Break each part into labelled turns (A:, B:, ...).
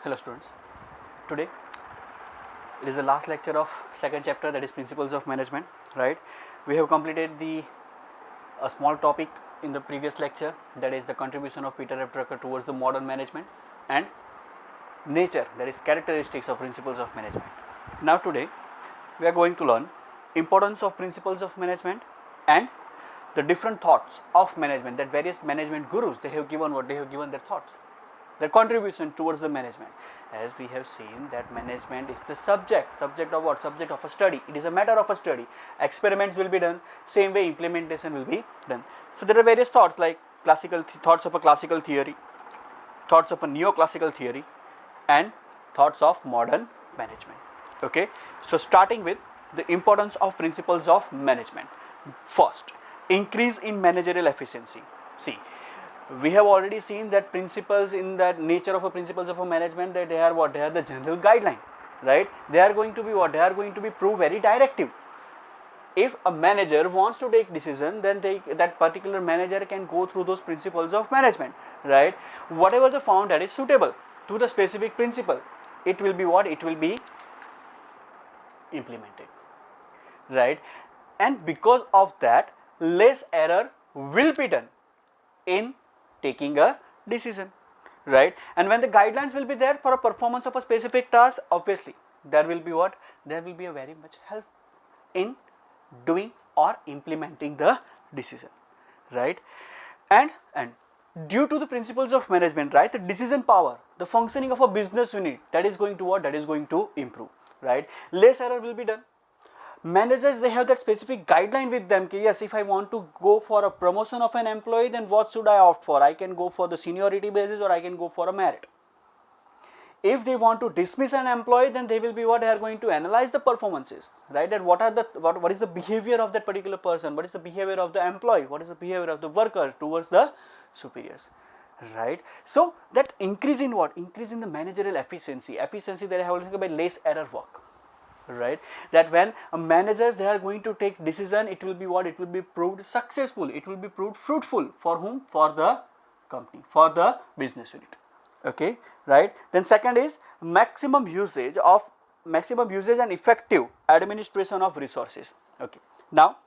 A: Hello students, today it is the last lecture of second chapter, that is principles of management, right. We have completed a small topic in the previous lecture, that is the contribution of Peter F. Drucker towards the modern management and nature, that is characteristics of principles of management. Now today we are going to learn importance of principles of management and the different thoughts of management that various management gurus they have given their thoughts, their contribution towards the management. As we have seen that management is the subject of what? Subject of a study. It is a matter of a study. Experiments will be done, same way implementation will be done. So there are various thoughts like thoughts of a classical theory, thoughts of a neoclassical theory and thoughts of modern management. Okay, so starting with the importance of principles of management. First, increase in managerial efficiency. See, we have already seen that principles in that nature of a principles of a management, that they are what? They are the general guideline, right? They are going to be what? They are going to be prove very directive. If a manager wants to take decision, then that particular manager can go through those principles of management, right? Whatever the found that is suitable to the specific principle, it will be what? It will be implemented, right? And because of that, less error will be done in taking a decision, right? And when the guidelines will be there for a performance of a specific task, obviously there will be what? There will be a very much help in doing or implementing the decision, right? And due to the principles of management, right, the decision power, the functioning of a business unit, that is going to what? That is going to improve, right? Less error will be done. Managers, they have that specific guideline with them. Yes, if I want to go for a promotion of an employee, then what should I opt for? I can go for the seniority basis or I can go for a merit. If they want to dismiss an employee, then they will be what? They are going to analyze the performances, right? That what is the behavior of that particular person, what is the behavior of the employee, what is the behavior of the worker towards the superiors, right? So that increase in what? Increase in the managerial efficiency that I have talked about, less error work, right? That when managers they are going to take decision, it will be what? It will be proved successful, it will be proved fruitful. For whom? For the company, for the business unit. Okay, right? Then second is maximum usage and effective administration of resources. Okay, now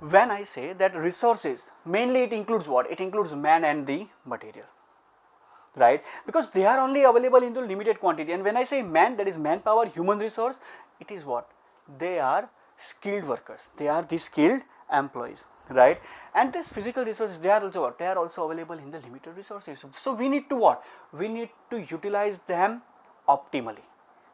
A: when I say that resources, mainly it includes what? It includes man and the material, right? Because they are only available in the limited quantity. And when I say man, that is manpower, human resource, it is what? They are skilled workers, they are the skilled employees, right? And this physical resources, they are also what? They are also available in the limited resources. So we need to what? We need to utilize them optimally,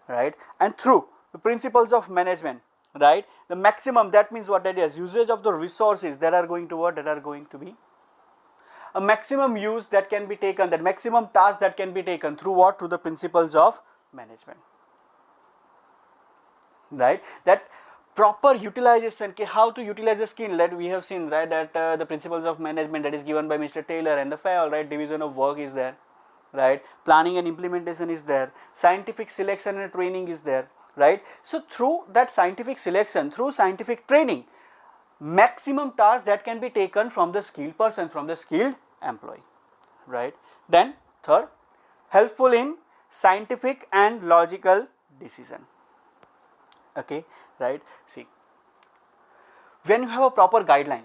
A: right? And through the principles of management, right, the maximum, that means what? That is usage of the resources that are going to what? That are going to be a maximum use that can be taken, that maximum task that can be taken through what? Through the principles of management, right? That proper utilization, how to utilize the skill that we have seen, right? That the principles of management that is given by Mr. Taylor and the Fayol, right? Division of work is there, right? Planning and implementation is there, scientific selection and training is there, right? So through that scientific selection, through scientific training, maximum task that can be taken from the skilled person, from the skilled employee, right? Then third, helpful in scientific and logical decision. Okay, right? See, when you have a proper guideline,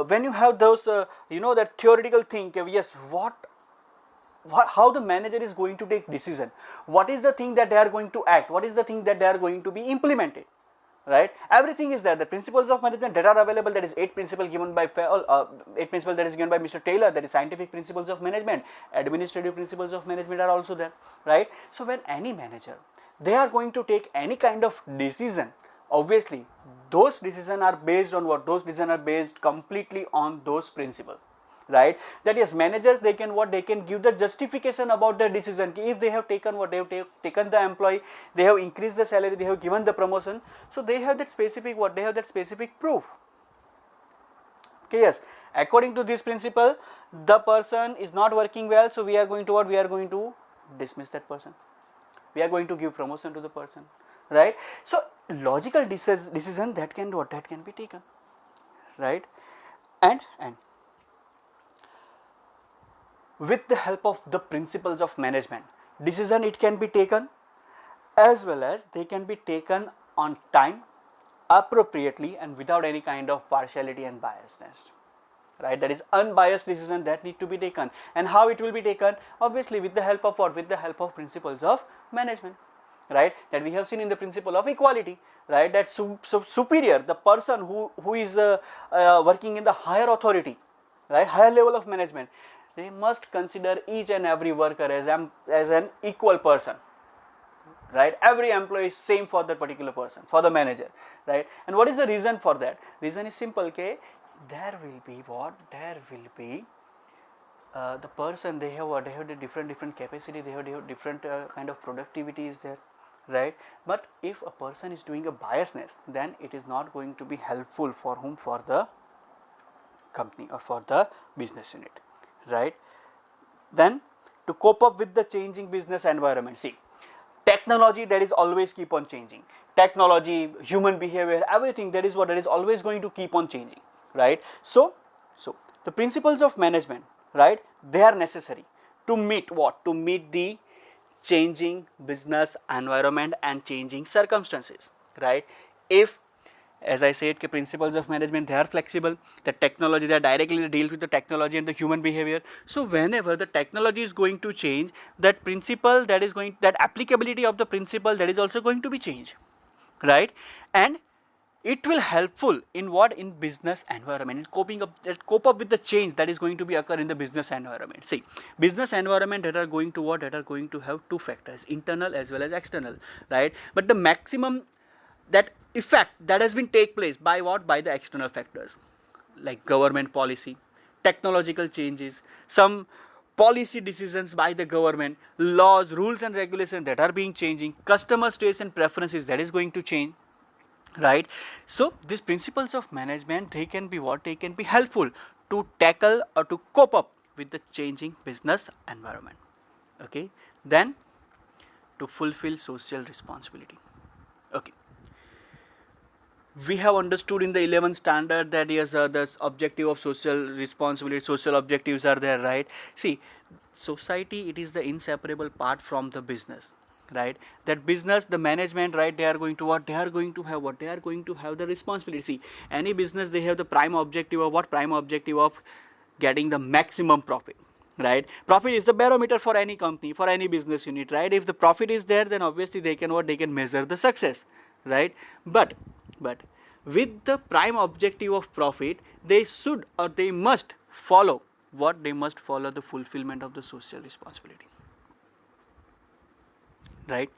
A: when you have those that theoretical thing, yes, how the manager is going to take decision, what is the thing that they are going to act, what is the thing that they are going to be implemented, right? Everything is there. The principles of management that are available, that is 8 principles given by 8 principles that is given by Mr. Taylor, that is scientific principles of management, administrative principles of management are also there, right? So when any manager they are going to take any kind of decision, obviously those decisions are based on what? Those decisions are based completely on those principles, right? That is, managers they can what? They can give the justification about their decision. If they have taken what? They have taken the employee, they have increased the salary, they have given the promotion, so they have that specific what? They have that specific proof. Okay, yes, according to this principle, the person is not working well, so we are going to what? We are going to dismiss that person, we are going to give promotion to the person, right? So logical decision that can what? That can be taken, right? And with the help of the principles of management, decision it can be taken, as well as they can be taken on time, appropriately, and without any kind of partiality and biasness, right? That is unbiased decision that need to be taken. And how it will be taken? Obviously with the help of what? With the help of principles of management, right? That we have seen in the principle of equality, right? That superior, the person who is working in the higher authority, right, higher level of management, they must consider each and every worker as an equal person, right? Every employee is same for that particular person, for the manager, right? And what is the reason for that? Reason is simple, okay? There will be what? There will be the person, they have what? They have the different capacity, they have different kind of productivity is there, right? But if a person is doing a biasness, then it is not going to be helpful for whom? For the company or for the business unit, right? Then to cope up with the changing business environment, see, technology, that is always keep on changing. Technology, human behavior, everything, that is what, that is always going to keep on changing, right? So the principles of management, right, they are necessary to meet what? To meet the changing business environment and changing circumstances, right? If, as I said, the principles of management, they are flexible, the technology, they directly deals with the technology and the human behavior. So whenever the technology is going to change, that principle, that applicability of the principle, that is also going to be changed, right? And it will helpful in what? In business environment, cope up with the change that is going to be occur in the business environment. See, business environment that are going to what? That are going to have two factors, internal as well as external, right? But the maximum that effect that has been take place by what? By the external factors, like government policy, technological changes, some policy decisions by the government, laws, rules and regulations that are being changing, customer tastes and preferences that is going to change, right? So these principles of management, they can be what? They can be helpful to tackle or to cope up with the changing business environment, okay? Then to fulfill social responsibility, okay? We have understood in the 11th standard that yes, the objective of social responsibility, social objectives are there, right? See, society, it is the inseparable part from the business, right? That business, the management, right, they are going to what? They are going to have what? They are going to have the responsibility. See, any business, they have the prime objective of what? Prime objective of getting the maximum profit, right? Profit is the barometer for any company, for any business unit, right? If the profit is there, then obviously they can what? They can measure the success, right? But with the prime objective of profit, they should or they must follow what? They must follow the fulfillment of the social responsibility, right?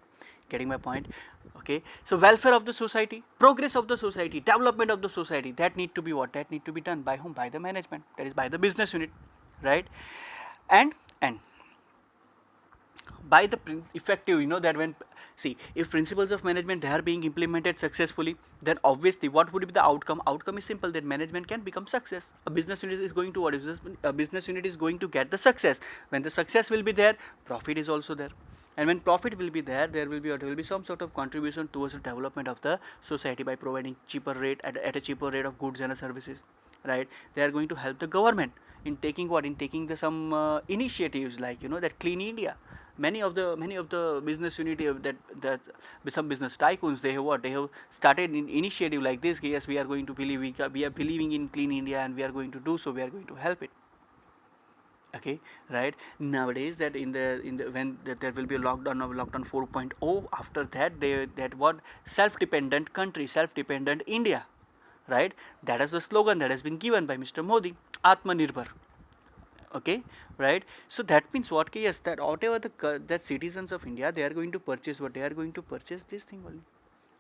A: Getting my point? Okay. So welfare of the society, progress of the society, development of the society, that need to be what? That need to be done by whom? By the management, that is by the business unit, right? And by the effective, that when, see, if principles of management, they are being implemented successfully, then obviously what would be the outcome? Outcome is simple, that management can become success. A business unit is going to what? A business unit is going to get the success. When the success will be there, profit is also there. And when profit will be there, there will be some sort of contribution towards the development of the society by providing cheaper rate at a cheaper rate of goods and services, right? They are going to help the government in taking what? In taking the some initiatives like that Clean India. Many of the business unit that some business tycoons, they have started an initiative like this. Yes, we are going to believe, we are believing in Clean India, and we are going to do so. We are going to help it. Okay, right? Nowadays, that in the when there will be a lockdown 4.0. After that what? Self-dependent country, self-dependent India, right? That is the slogan that has been given by Mr. Modi, Atmanirbhar. Okay, right? So that means what? Yes, that whatever that citizens of India, they are going to purchase what? They are going to purchase this thing only.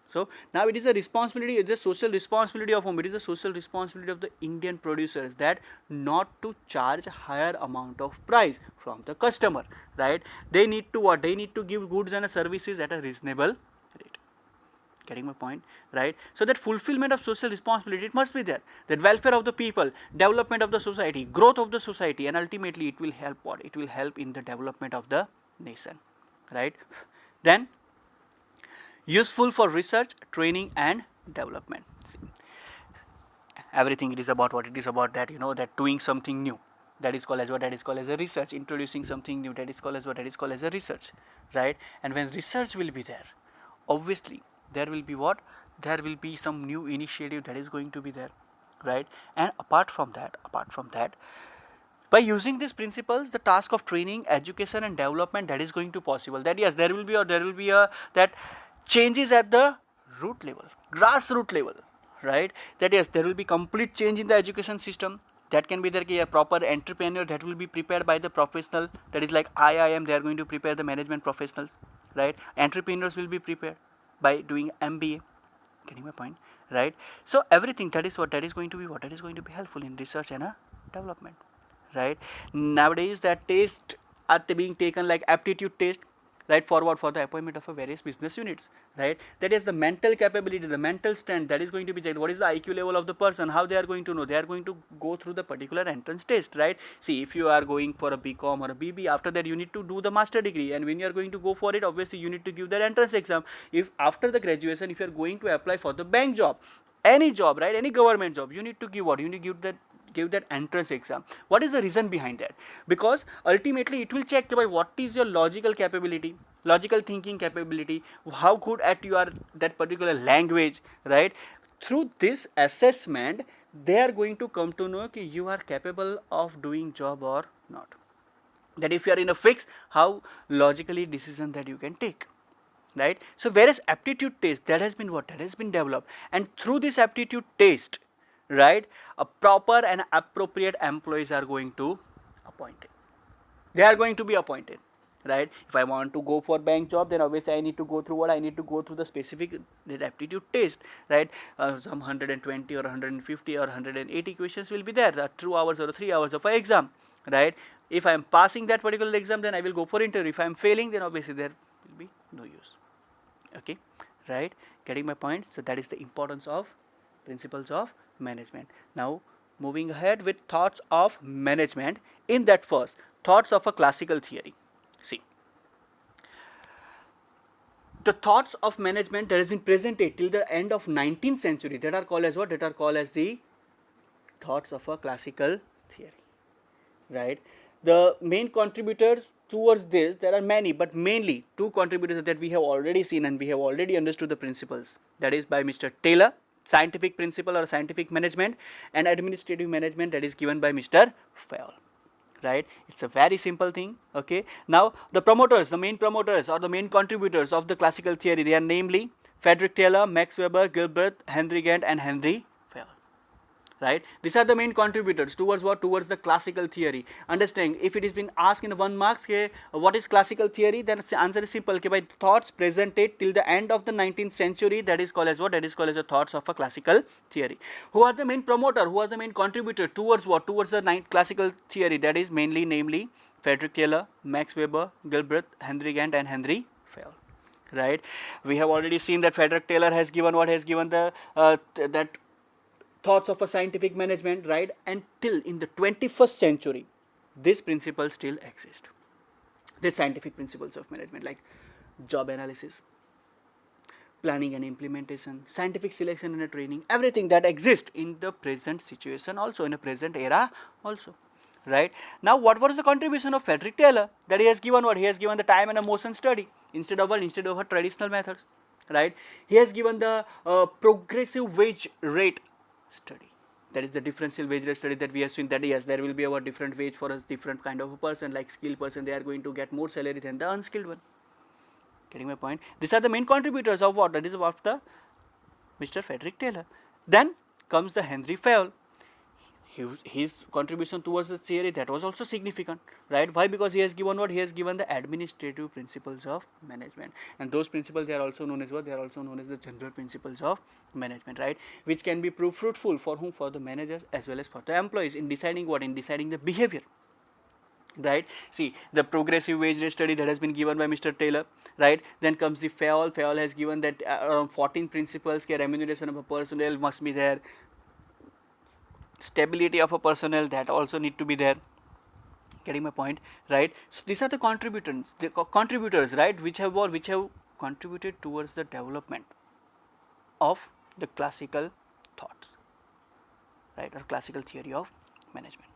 A: So now it is a responsibility, it is a social responsibility of whom? It is a social responsibility of the Indian producers, that not to charge higher amount of price from the customer, right? They need to what? They need to give goods and services at a reasonable rate. Getting my point, right? So that fulfillment of social responsibility, it must be there. That welfare of the people, development of the society, growth of the society, and ultimately it will help what? It will help in the development of the nation, right? Then useful for research, training and development. See, everything it is about what? It is about that that doing something new, that is called as what? That is called as a research. Introducing something new, that is called as what? That is called as a research, right? And when research will be there, obviously there will be what? There will be some new initiative that is going to be there, right? And apart from that, by using these principles, the task of training, education and development, that is going to possible. That yes, there will be a that changes at the root level, grassroots level, right? That yes, there will be complete change in the education system. That can be there, a proper entrepreneur that will be prepared by the professional, that is like IIM, they are going to prepare the management professionals, right? Entrepreneurs will be prepared by doing MBA. Getting my point, right? So everything, that is what? That is going to be what? That is going to be helpful in research and development, right? Nowadays that test are being taken like aptitude test, right, forward for the appointment of a various business units, right? That is the mental capability, the mental strength, that is going to be checked. What is the IQ level of the person? How they are going to know? They are going to go through the particular entrance test, right? See, if you are going for a BCom or a BB, after that you need to do the master degree, and when you are going to go for it, obviously you need to give that entrance exam. If after the graduation, if you are going to apply for the bank job, any job, right, any government job, you need to give what? You need to give that entrance exam. What is the reason behind that? Because ultimately it will check by what is your logical capability, logical thinking capability, how good at you are that particular language, right? Through this assessment, they are going to come to know that you are capable of doing job or not. That if you are in a fix, how logically decision that you can take, right? So whereas aptitude test, that has been what? That has been developed, and through this aptitude test, right, a proper and appropriate employees are going to appointed. They are going to be appointed, right? If I want to go for bank job, then obviously I need to go through what? I need to go through the specific that aptitude test, right? Some 120 or 150 or 180 questions will be there, 2 hours or 3 hours of an exam, right? If I am passing that particular exam, then I will go for interview. If I am failing, then obviously there will be no use. Okay, right? Getting my point? So that is the importance of principles of management. Now moving ahead with thoughts of management. In that first, thoughts of a classical theory. See, the thoughts of management that has been presented till the end of 19th century, that are called as what? That are called as the thoughts of a classical theory, right? The main contributors towards this, there are many, but mainly two contributors that we have already seen and we have already understood the principles. That is by Mr. Taylor, scientific principle or scientific management, and administrative management, that is given by Mr. Fayol, right? It's a very simple thing. Okay, now the promoters, the main promoters or the main contributors of the classical theory, they are namely Frederick Taylor, Max Weber, Gilbert, Henry Gantt and Henry Fayol, right? These are the main contributors towards what? Towards the classical theory. Understand, if it is been asked in 1 marks, okay, what is classical theory, then the answer is simple, okay, by thoughts presented till the end of the 19th century, that is called as what? That is called as the thoughts of a classical theory. Who are the main promoter, who are the main contributor towards what? Towards the classical theory, that is mainly namely Frederick Taylor, Max Weber, Gilbert, Henry Gantt and Henry Fayol, right? We have already seen that Frederick Taylor has given what? Has given the that thoughts of a scientific management, right? And till in the 21st century, these principles still exist. The scientific principles of management, like job analysis, planning and implementation, scientific selection and training, everything that exists in the present situation also, in the present era also, right? Now what was the contribution of Frederick Taylor? That he has given what? He has given the time and a motion study instead of a traditional methods, right? He has given the progressive wage rate study. That is the differential wage rate study that we have seen, that yes, there will be a different wage for a different kind of a person, like skilled person, they are going to get more salary than the unskilled one. Getting my point? These are the main contributors of what? That is of the Mr. Frederick Taylor. Then comes the Henry Fayol. His contribution towards the theory, that was also significant, right? Why? Because he has given what? He has given the administrative principles of management, and those principles, they are also known as what? They are also known as the general principles of management, right? Which can be proved fruitful for whom? For the managers as well as for the employees in deciding what? In deciding the behavior, right? See, the progressive wage rate study that has been given by Mr. Taylor, right? Then comes the Fayol. Fayol has given that around 14 principles. Remuneration of a personnel must be there, stability of a personnel, that also need to be there. Getting my point, right? So these are the contributors, right, which have contributed towards the development of the classical thoughts, right, or classical theory of management.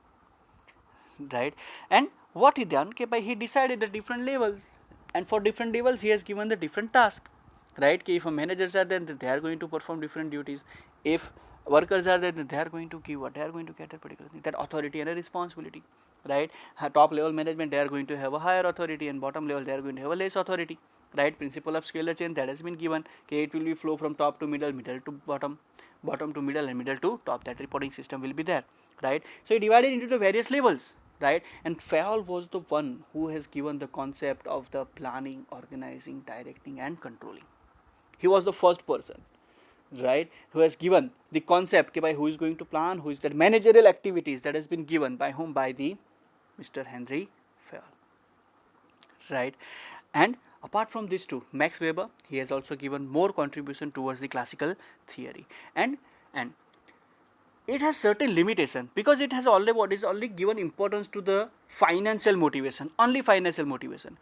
A: right? And what he done, okay, by he decided the different levels, and for different levels he has given the different task, right? Okay, if a managers are there, then they are going to perform different duties. If workers are there, then they are going to give what, they are going to get a particular thing, that authority and a responsibility, right? Top level management, they are going to have a higher authority, and bottom level they are going to have a less authority, right? Principle of scalar chain, that has been given, okay, it will be flow from top to middle, middle to bottom, bottom to middle, and middle to top. That reporting system will be there, right? So he divided into the various levels, right? And Fayol was the one who has given the concept of the planning, organizing, directing, and controlling. He was the first person, right, who has given the concept, okay, by who is going to plan, who is that managerial activities, that has been given by whom, by the Mr. Henry Fayol, right? And apart from these two, Max Weber, he has also given more contribution towards the classical theory, and it has certain limitation, because it has only what is only given importance to the financial motivation, only financial motivation.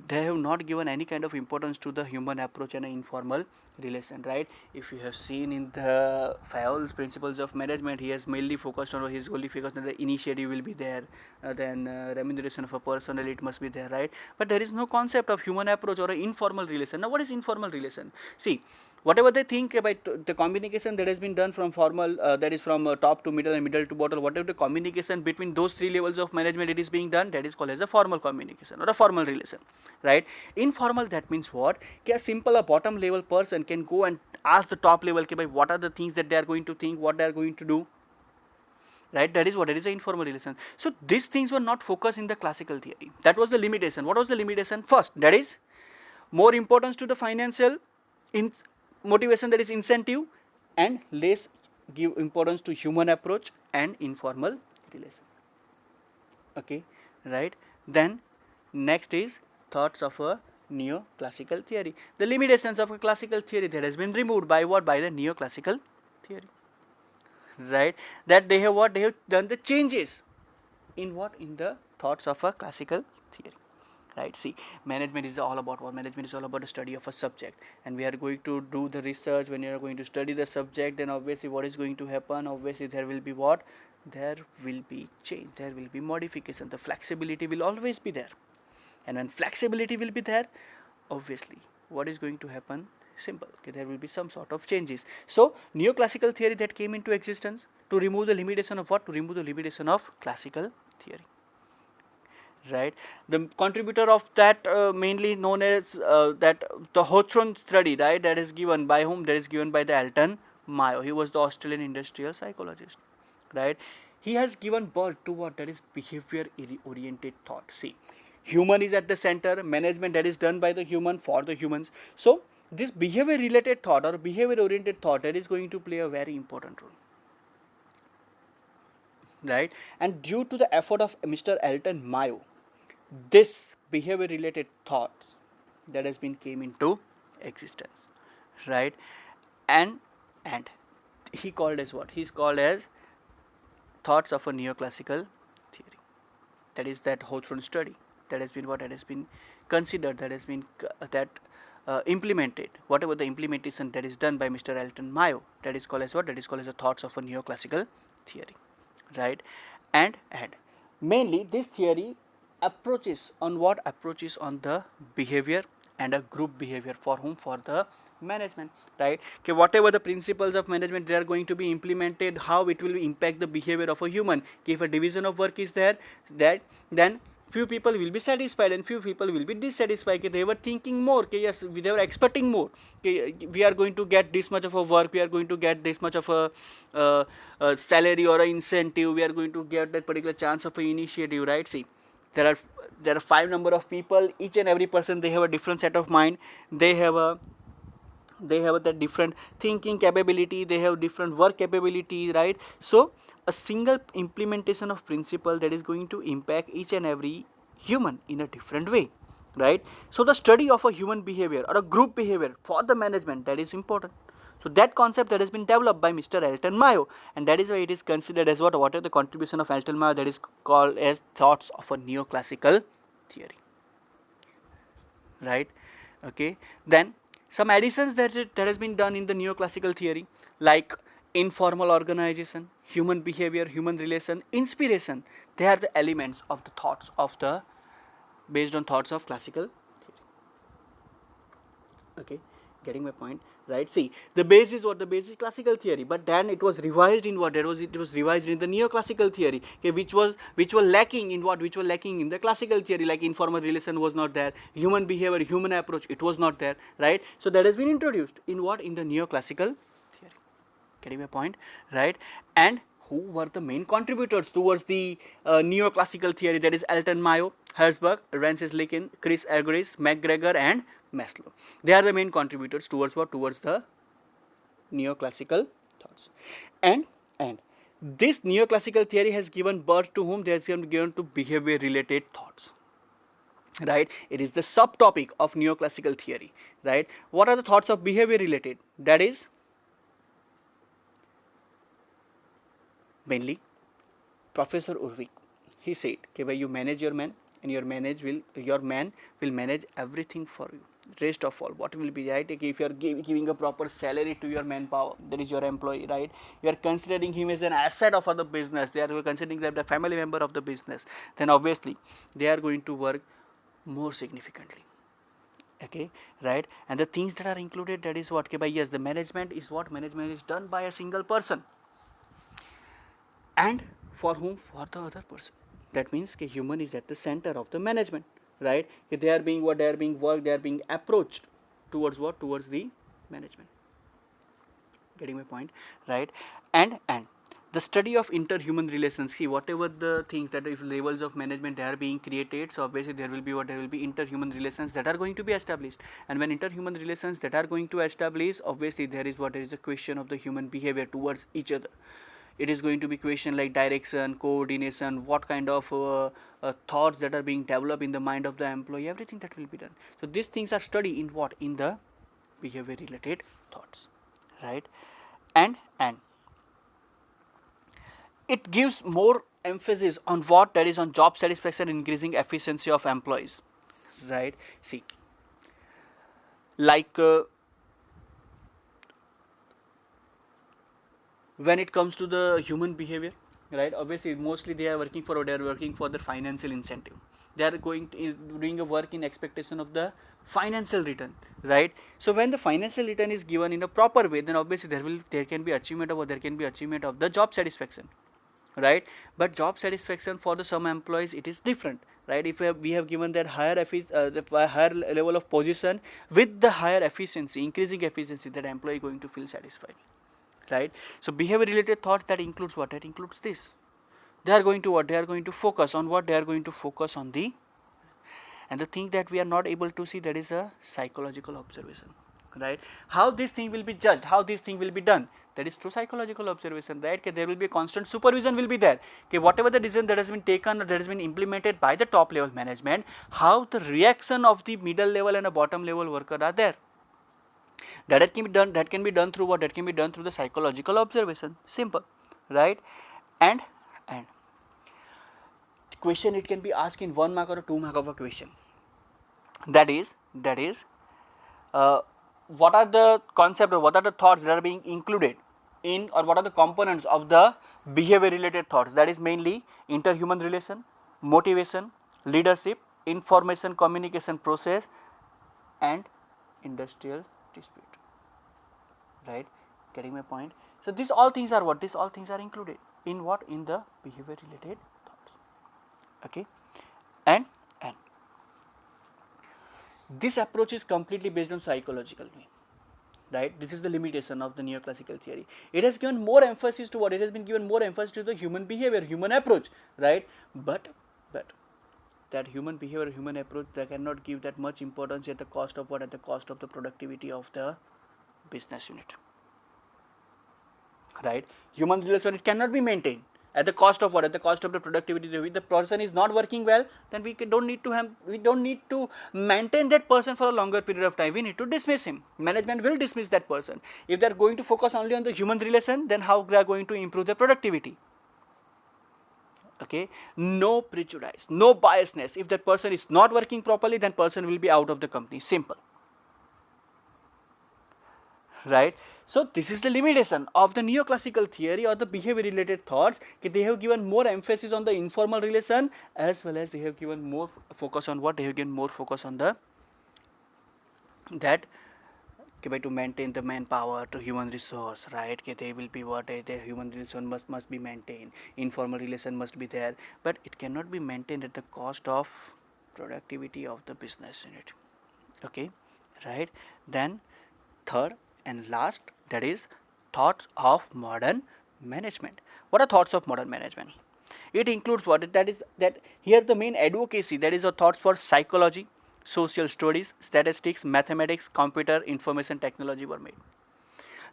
A: They have not given any kind of importance to the human approach and informal relation, right? If you have seen in the Fayol's principles of management, he has mainly focused on, his only focused on the initiative will be there, then remuneration of a personnel, it must be there, right? But there is no concept of human approach or an informal relation. Now what is informal relation? See, whatever they think about the communication that has been done from formal, that is from top to middle and middle to bottom, whatever the communication between those three levels of management it is being done, that is called as a formal communication or a formal relation, right? Informal, that means what, a simple a bottom level person can go and ask the top level, okay, what are the things that they are going to think, what they are going to do, right? That is what it is, an informal relation. So these things were not focused in the classical theory. That was the limitation. What was the limitation? First, that is more importance to the financial in motivation, that is incentive, and less give importance to human approach and informal relation, okay, right? Then next is thoughts of a neoclassical theory. The limitations of a classical theory that has been removed by what, by the neoclassical theory, right? That they have what, they have done the changes in what, in the thoughts of a classical theory, right? See, management is all about what, management is all about the study of a subject, and we are going to do the research. When you are going to study the subject, then obviously what is going to happen, obviously there will be what, there will be change, there will be modification, the flexibility will always be there, and when flexibility will be there, obviously what is going to happen, simple, okay, there will be some sort of changes. So neoclassical theory that came into existence to remove the limitation of what, to remove the limitation of classical theory, right? The contributor of that mainly known as that the Hawthorne study, right, that is given by whom, that is given by the Alton Mayo. He was the Australian industrial psychologist, right? He has given birth to what, that is behavior oriented thought. See, human is at the center, management that is done by the human for the humans. So this behavior related thought or behavior oriented thought, that is going to play a very important role, right? And due to the effort of Mr. Alton Mayo, this behavior related thought that has been came into existence, right? And he called as what, he is called as thoughts of a neoclassical theory. That is that Hawthorne study that has been what, that has been considered, that has been implemented, whatever the implementation that is done by Mr. Alton Mayo, that is called as what, that is called as the thoughts of a neoclassical theory, right? And mainly this theory approaches on what, approaches on the behavior and a group behavior, for whom, for the management, right? Okay, whatever the principles of management they are going to be implemented, how it will impact the behavior of a human. Okay, if a division of work is there, that then few people will be satisfied and few people will be dissatisfied. Okay, they were thinking more, okay, yes, they were expecting more, okay, we are going to get this much of a work, we are going to get this much of a salary or a incentive, we are going to get that particular chance of a initiative, right? See, there are 5 number of people, each and every person, they have a different set of mind, they have that different thinking capability, they have different work capability, right? So a single implementation of principle that is going to impact each and every human in a different way, right? So the study of a human behavior or a group behavior for the management, that is important. So that concept that has been developed by Mr. Alton Mayo, and that is why it is considered as what are the contribution of Alton Mayo, that is called as thoughts of a neoclassical theory, right? Okay, then some additions that has been done in the neoclassical theory, like informal organization, human behavior, human relation, inspiration. They are the elements of the thoughts of the based on thoughts of classical theory. Okay, getting my point, right? See, the base is what the base is classical theory, but then it was revised in what? It was revised in the neoclassical theory, okay, which were lacking in what? Which were lacking in the classical theory, like informal relation was not there, human behavior, human approach, it was not there, right? So that has been introduced in what? In the neoclassical theory. Getting my point, right? And who were the main contributors towards the neoclassical theory? That is Elton Mayo, Herzberg, Francis Bacon, Chris Argyris, McGregor, and Maslow. They are the main contributors towards what? Towards the neoclassical thoughts. And this neoclassical theory has given birth to whom? They has given to behavior related thoughts. Right? It is the subtopic of neoclassical theory. Right? What are the thoughts of behavior related? That is mainly Professor Urvik. He said, okay, you manage your man, and your man will manage everything for you. Rest of all, what will be right? If you are giving a proper salary to your manpower, that is your employee, right? You are considering him as an asset of the business. They are considering them the family member of the business. Then obviously they are going to work more significantly. Okay, right? And the things that are included, that is what? Okay, yes, the management is what? Management is done by a single person. And for whom? For the other person. That means that human is at the center of the management, right? They are being what? They are being worked, they are being approached towards what? Towards the management. Getting my point, right? And the study of interhuman relations. See, whatever the things that if levels of management they are being created, so obviously there will be what? There will be interhuman relations that are going to be established. And when interhuman relations that are going to establish, obviously there is what? There is a question of the human behavior towards each other. It is going to be question like direction, coordination, what kind of thoughts that are being developed in the mind of the employee, everything that will be done. So these things are studied in what? In the behavior related thoughts, right? And it gives more emphasis on what? That is on job satisfaction, increasing efficiency of employees, right? See, like when it comes to the human behavior, right? Obviously mostly they are working for the financial incentive. They are doing a work in expectation of the financial return, right? So when the financial return is given in a proper way, then obviously there can be achievement of the job satisfaction, right? But job satisfaction for the some employees, it is different, right? If we have given that higher level of position with the higher efficiency, increasing efficiency, that employee going to feel satisfied, right? So behavior related thoughts, that includes what? That includes this. They are going to what? They are going to focus on what? They are going to focus on the, and the thing that we are not able to see, that is a psychological observation, right? How this thing will be judged, how this thing will be done, that is through psychological observation, right? Okay, there will be a constant supervision will be there. Okay, whatever the decision that has been taken or that has been implemented by the top level management, how the reaction of the middle level and a bottom level worker are there. That can be done through what? That can be done through the psychological observation. Simple, right? And the question, it can be asked in 1 mark or 2 mark of a question. That is what are the concept or what are the thoughts that are being included in, or what are the components of the behavior related thoughts? That is mainly interhuman relation, motivation, leadership, information communication process, and industrial dispute, right? Getting my point? So these all things are what? These all things are included in what? In the behavior related thoughts. Okay, and this approach is completely based on psychological way, right? This is the limitation of the neoclassical theory. It has given more emphasis to what? It has been given more emphasis to the human behavior, human approach, right? But that human behavior, human approach, they cannot give that much importance at the cost of what? At the cost of the productivity of the business unit, right? Human relation, it cannot be maintained at the cost of what? At the cost of the productivity. If the person is not working well, then we don't need to maintain that person for a longer period of time. We need to dismiss him. Management will dismiss that person. If they are going to focus only on the human relation, then how they are going to improve their productivity? Okay, no prejudice, no biasness. If that person is not working properly, then person will be out of the company. Simple, right? So this is the limitation of the neoclassical theory or the behavior related thoughts. They have given more emphasis on the informal relation, as well as they have given more focus on what, they have given more focus on the that by to maintain the manpower to human resource, right? They will be what, the human relation must be maintained, informal relation must be there, but it cannot be maintained at the cost of productivity of the business unit. Okay, right? Then third and last, that is thoughts of modern management. What are thoughts of modern management? It includes what, that is that here the main advocacy, that is the thoughts for psychology, social studies, statistics, mathematics, computer, information technology were made,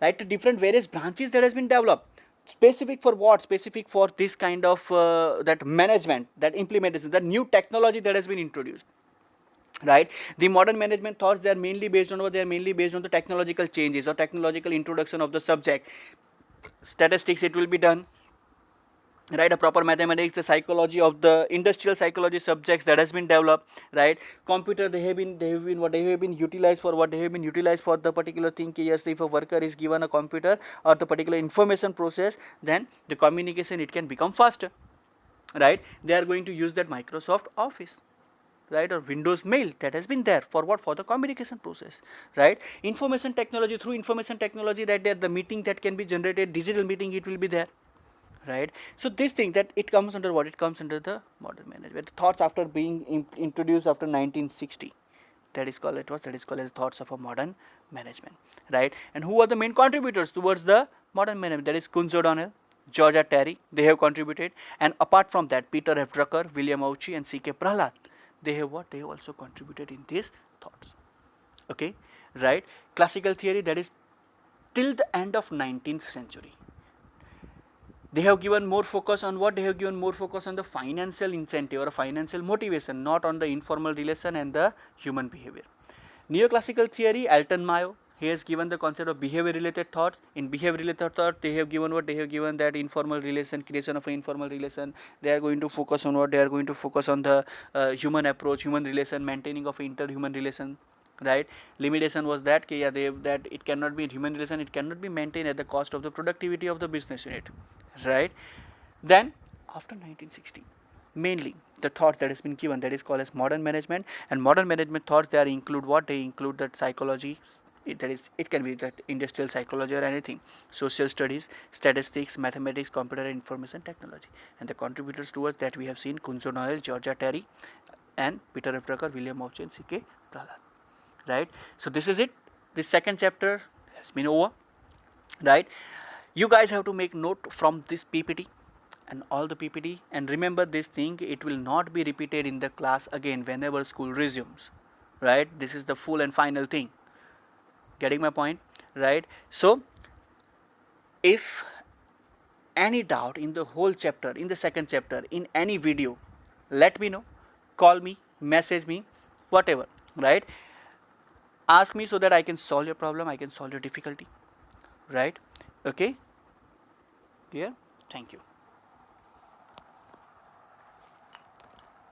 A: right? To different various branches that has been developed, specific for what, specific for this kind of that management, that implementation, that new technology that has been introduced, right? The modern management thoughts, they are mainly based on what, they are mainly based on the technological changes or technological introduction of the subject. Statistics, it will be done, right? A proper mathematics, the psychology of the industrial psychology subjects that has been developed, right? Computer, they have been what, they have been utilized for what, they have been utilized for the particular thing. Yes, if a worker is given a computer or the particular information process, then the communication, it can become faster, right? They are going to use that Microsoft Office, right, or Windows Mail, that has been there for what, for the communication process, right? Information technology, through information technology, that there the meeting that can be generated, digital meeting, it will be there, right? So this thing, that it comes under what, it comes under the modern management thoughts after being introduced after 1960, that is called, that is called as thoughts of a modern management, right? And who are the main contributors towards the modern management? That is Kunz O'Donnell, Georgia Terry, they have contributed, and apart from that, Peter F. Drucker, William Auchi, and C.K. Prahalad, they have what, they have also contributed in these thoughts. Okay, right? Classical theory, that is till the end of 19th century, they have given more focus on what, they have given more focus on the financial incentive or financial motivation, not on the informal relation and the human behavior. Neoclassical theory, Alton Mayo, he has given the concept of behavior related thoughts. In behavior related thought, they have given what, they have given that informal relation, creation of an informal relation. They are going to focus on what, they are going to focus on the human approach, human relation, maintaining of interhuman relation, right? Limitation was that yeah, that it cannot be human relation, it cannot be maintained at the cost of the productivity of the business unit, right? Then after 1960, mainly the thought that has been given, that is called as modern management. And modern management thoughts, they are include what, they include that psychology, that is, it can be that industrial psychology or anything, social studies, statistics, mathematics, computer, and information technology. And the contributors towards that, we have seen Kunz O'Donnell, Georgia Terry, and Peter F. Drucker, William Auchi, and C.K. Prahalad, right? So this is it, this second chapter has been over, right? You guys have to make note from this PPT and all the PPT, and remember this thing, it will not be repeated in the class again whenever school resumes, right? This is the full and final thing, getting my point, right? So if any doubt in the whole chapter, in the second chapter, in any video, let me know, call me, message me, whatever, right? Ask me so that I can solve your problem, I can solve your difficulty, right? Okay, clear? Thank you.